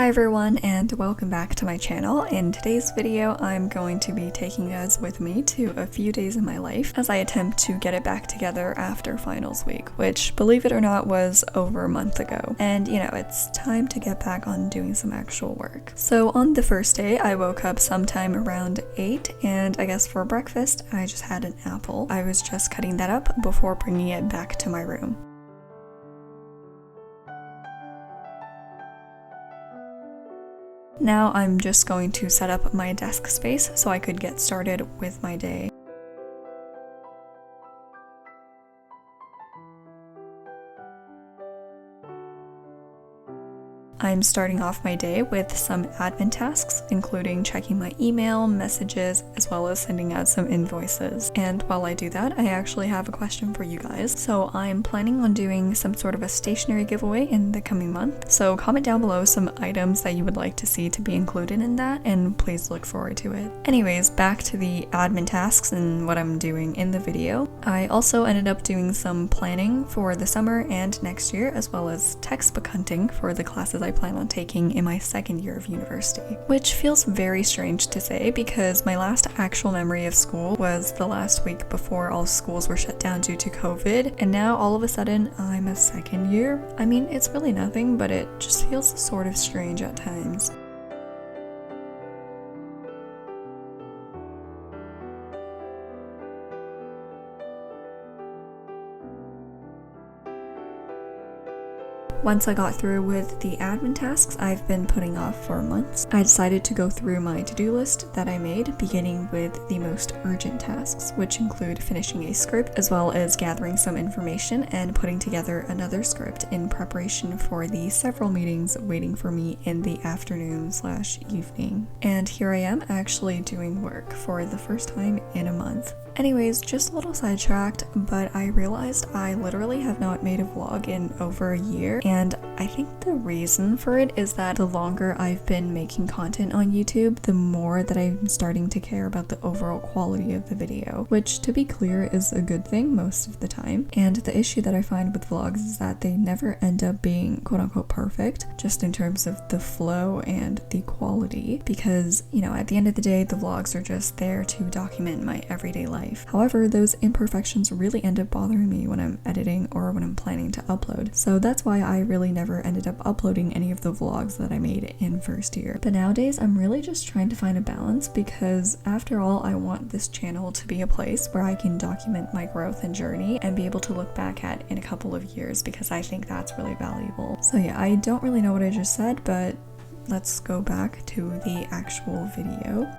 everyone, and welcome back to my channel. In today's video, I'm going to be taking you guys with me to a few days in my life as I attempt to get it back together after finals week, which, believe it or not, was over a month ago. And you know, it's time to get back on doing some actual work. So on the first day, I woke up sometime around 8, and I guess for breakfast, I just had an apple. I was just cutting that up before bringing it back to my room. Now I'm just going to set up my desk space so I could get started with my day. I'm starting off my day with some admin tasks, including checking my email, messages, as well as sending out some invoices. And while I do that, I actually have a question for you guys. So I'm planning on doing some sort of a stationery giveaway in the coming month. So comment down below some items that you would like to see to be included in that, and please look forward to it. Anyways, back to the admin tasks and what I'm doing in the video. I also ended up doing some planning for the summer and next year, as well as textbook hunting for the classes I plan on taking in my second year of university, which feels very strange to say because my last actual memory of school was the last week before all schools were shut down due to COVID, and now all of a sudden I'm a second year. I mean, it's really nothing, but it just feels sort of strange at times. Once I got through with the admin tasks I've been putting off for months, I decided to go through my to-do list that I made, beginning with the most urgent tasks, which include finishing a script, as well as gathering some information and putting together another script in preparation for the several meetings waiting for me in the afternoon/evening. And here I am actually doing work for the first time in a month. Anyways, just a little sidetracked, but I realized I literally have not made a vlog in over a year, and I think the reason for it is that the longer I've been making content on YouTube, the more that I'm starting to care about the overall quality of the video, which, to be clear, is a good thing most of the time. And the issue that I find with vlogs is that they never end up being quote-unquote perfect, just in terms of the flow and the quality, because, you know, at the end of the day, the vlogs are just there to document my everyday life. However, those imperfections really end up bothering me when I'm editing or when I'm planning to upload. So that's why I really never ended up uploading any of the vlogs that I made in first year. But nowadays, I'm really just trying to find a balance because after all, I want this channel to be a place where I can document my growth and journey and be able to look back at in a couple of years, because I think that's really valuable. So yeah, I don't really know what I just said, but let's go back to the actual video.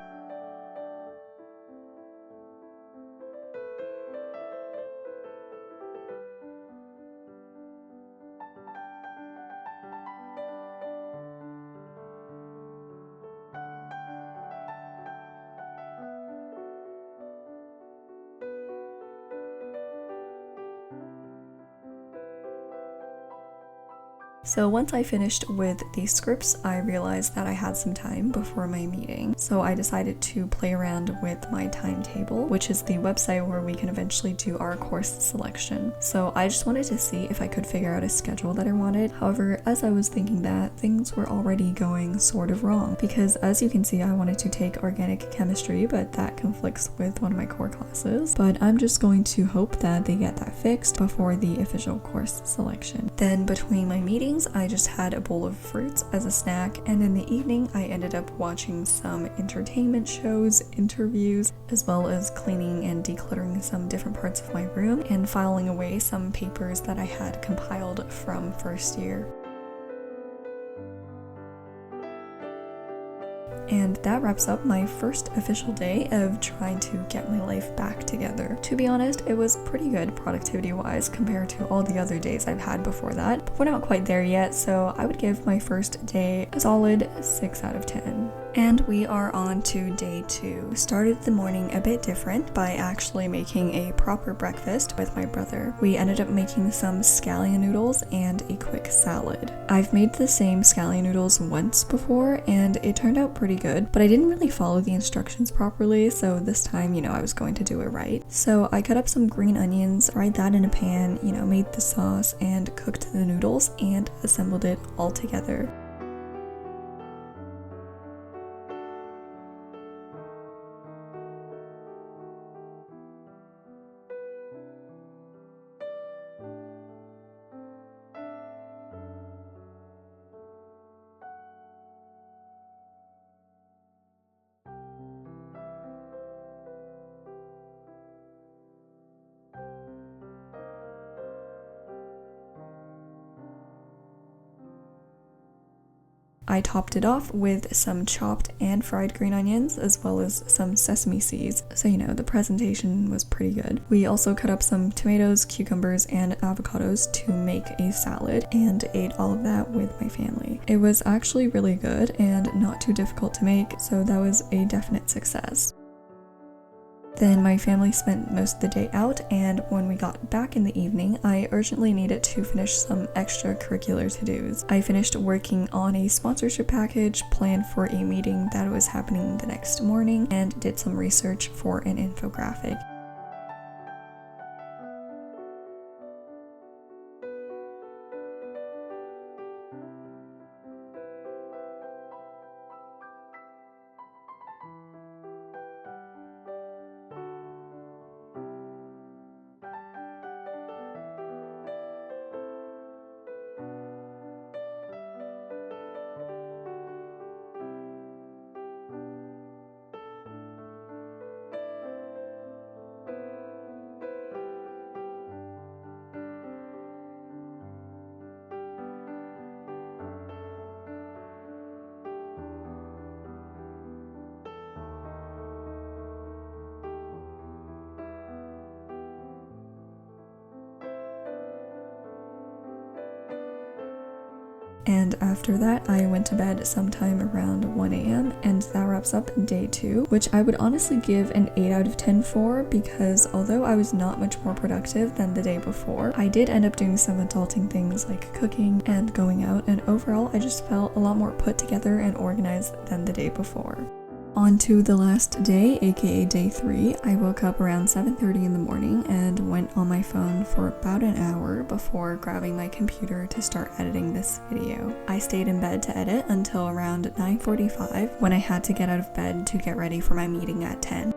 So once I finished with the scripts, I realized that I had some time before my meeting. So I decided to play around with my timetable, which is the website where we can eventually do our course selection. So I just wanted to see if I could figure out a schedule that I wanted. However, as I was thinking that, things were already going sort of wrong, because as you can see, I wanted to take organic chemistry, but that conflicts with one of my core classes. But I'm just going to hope that they get that fixed before the official course selection. Then between my meetings, I just had a bowl of fruits as a snack, and in the evening I ended up watching some entertainment shows, interviews, as well as cleaning and decluttering some different parts of my room and filing away some papers that I had compiled from first year. And that wraps up my first official day of trying to get my life back together. To be honest, it was pretty good productivity-wise compared to all the other days I've had before that, but we're not quite there yet, so I would give my first day a solid 6 out of 10. And we are on to day 2. Started the morning a bit different by actually making a proper breakfast with my brother. We ended up making some scallion noodles and a quick salad. I've made the same scallion noodles once before and it turned out pretty good, but I didn't really follow the instructions properly, so this time, I was going to do it right. So I cut up some green onions, fried that in a pan, made the sauce and cooked the noodles and assembled it all together. I topped it off with some chopped and fried green onions as well as some sesame seeds, so you know, the presentation was pretty good. We also cut up some tomatoes, cucumbers, and avocados to make a salad and ate all of that with my family. It was actually really good and not too difficult to make, so that was a definite success. Then my family spent most of the day out, and when we got back in the evening, I urgently needed to finish some extracurricular to-dos. I finished working on a sponsorship package, planned for a meeting that was happening the next morning, and did some research for an infographic. And after that, I went to bed sometime around 1 a.m. and that wraps up day 2, which I would honestly give an 8 out of 10 for, because although I was not much more productive than the day before, I did end up doing some adulting things like cooking and going out, and overall I just felt a lot more put together and organized than the day before. On to the last day, aka day 3, I woke up around 7:30 in the morning and went on my phone for about an hour before grabbing my computer to start editing this video. I stayed in bed to edit until around 9:45 when I had to get out of bed to get ready for my meeting at 10.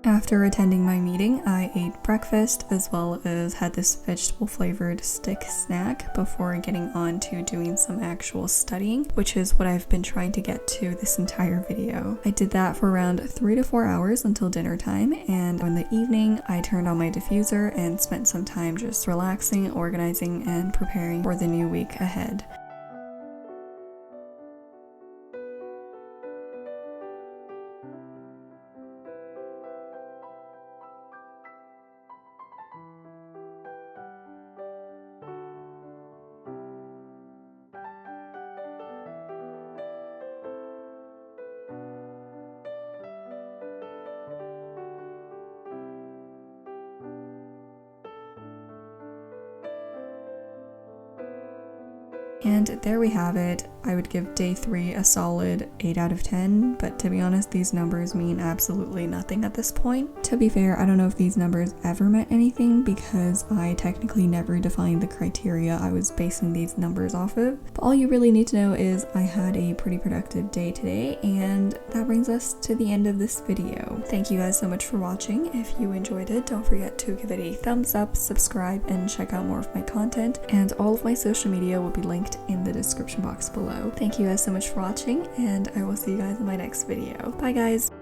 After attending my meeting, I ate breakfast as well as had this vegetable flavored stick snack before getting on to doing some actual studying, which is what I've been trying to get to this entire video. I did that for around 3 to 4 hours until dinner time, and in the evening I turned on my diffuser and spent some time just relaxing, organizing, and preparing for the new week ahead. And there we have it. I would give day 3 a solid 8 out of 10, but to be honest, these numbers mean absolutely nothing at this point. To be fair, I don't know if these numbers ever meant anything because I technically never defined the criteria I was basing these numbers off of. But all you really need to know is I had a pretty productive day today, and that brings us to the end of this video. Thank you guys so much for watching. If you enjoyed it, don't forget to give it a thumbs up, subscribe, and check out more of my content, and all of my social media will be linked in the description box below. Thank you guys so much for watching, and I will see you guys in my next video. Bye guys!